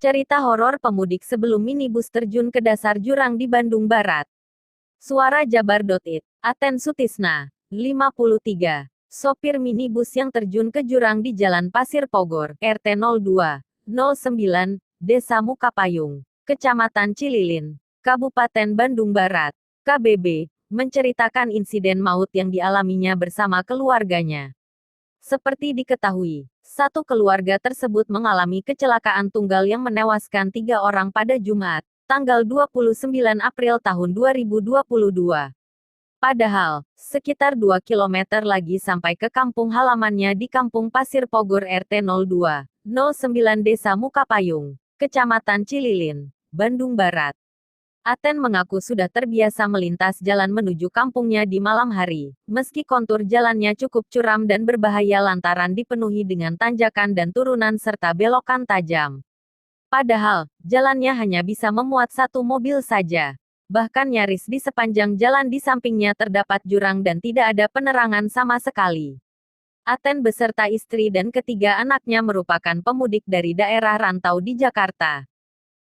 Cerita horor pemudik sebelum minibus terjun ke dasar jurang di Bandung Barat. Suara Jabar.it. Aten Sutisna, 53. Sopir minibus yang terjun ke jurang di Jalan Pasir Pogor, RT 02, 09, Desa Mukapayung, Kecamatan Cililin, Kabupaten Bandung Barat, KBB, menceritakan insiden maut yang dialaminya bersama keluarganya. Seperti diketahui, satu keluarga tersebut mengalami kecelakaan tunggal yang menewaskan 3 orang pada Jumat, tanggal 29 April tahun 2022. Padahal, sekitar 2 kilometer lagi sampai ke kampung halamannya di Kampung Pasir Pogor RT 02, 09 Desa Mukapayung, Kecamatan Cililin, Bandung Barat. Aten mengaku sudah terbiasa melintas jalan menuju kampungnya di malam hari, meski kontur jalannya cukup curam dan berbahaya lantaran dipenuhi dengan tanjakan dan turunan serta belokan tajam. Padahal, jalannya hanya bisa memuat satu mobil saja. Bahkan nyaris di sepanjang jalan di sampingnya terdapat jurang dan tidak ada penerangan sama sekali. Aten beserta istri dan ketiga anaknya merupakan pemudik dari daerah rantau di Jakarta.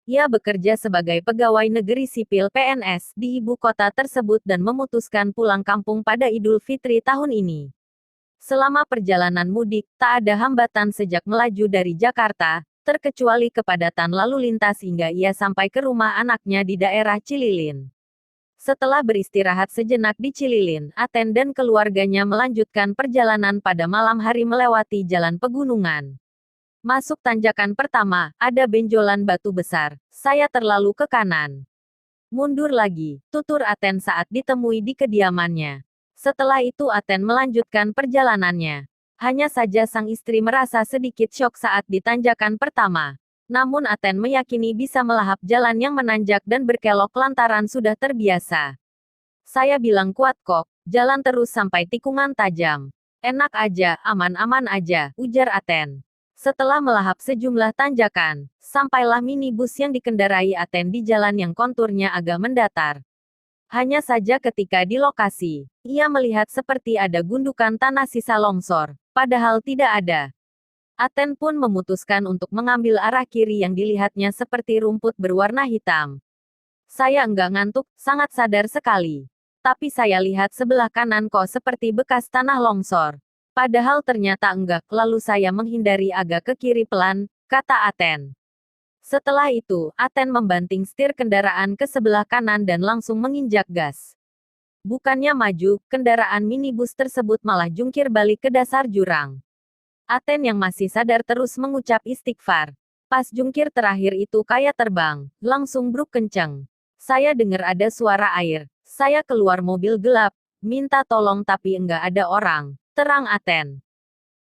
Ia bekerja sebagai pegawai negeri sipil PNS di ibu kota tersebut dan memutuskan pulang kampung pada Idul Fitri tahun ini. Selama perjalanan mudik, tak ada hambatan sejak melaju dari Jakarta, terkecuali kepadatan lalu lintas hingga ia sampai ke rumah anaknya di daerah Cililin. Setelah beristirahat sejenak di Cililin, Aten dan keluarganya melanjutkan perjalanan pada malam hari melewati jalan pegunungan. Masuk tanjakan pertama, ada benjolan batu besar. Saya terlalu ke kanan. Mundur lagi, tutur Aten saat ditemui di kediamannya. Setelah itu Aten melanjutkan perjalanannya. Hanya saja sang istri merasa sedikit syok saat di tanjakan pertama. Namun Aten meyakini bisa melahap jalan yang menanjak dan berkelok lantaran sudah terbiasa. Saya bilang kuat kok, jalan terus sampai tikungan tajam. Enak aja, aman-aman aja, ujar Aten. Setelah melahap sejumlah tanjakan, sampailah minibus yang dikendarai Aten di jalan yang konturnya agak mendatar. Hanya saja ketika di lokasi, ia melihat seperti ada gundukan tanah sisa longsor, padahal tidak ada. Aten pun memutuskan untuk mengambil arah kiri yang dilihatnya seperti rumput berwarna hitam. Saya enggak ngantuk, sangat sadar sekali. Tapi saya lihat sebelah kanan kok seperti bekas tanah longsor. Padahal ternyata enggak, lalu saya menghindari agak ke kiri pelan, kata Aten. Setelah itu, Aten membanting setir kendaraan ke sebelah kanan dan langsung menginjak gas. Bukannya maju, kendaraan minibus tersebut malah jungkir balik ke dasar jurang. Aten yang masih sadar terus mengucap istighfar. Pas jungkir terakhir itu kayak terbang, langsung bruk kenceng. Saya dengar ada suara air, saya keluar mobil gelap, minta tolong tapi enggak ada orang. Terang Aten.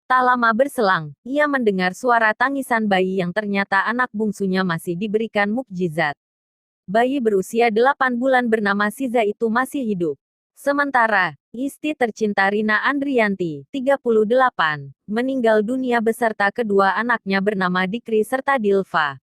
Tak lama berselang, ia mendengar suara tangisan bayi yang ternyata anak bungsunya masih diberikan mukjizat. Bayi berusia 8 bulan bernama Siza itu masih hidup. Sementara, istri tercinta Rina Andrianti, 38, meninggal dunia beserta kedua anaknya bernama Dikri serta Dilva.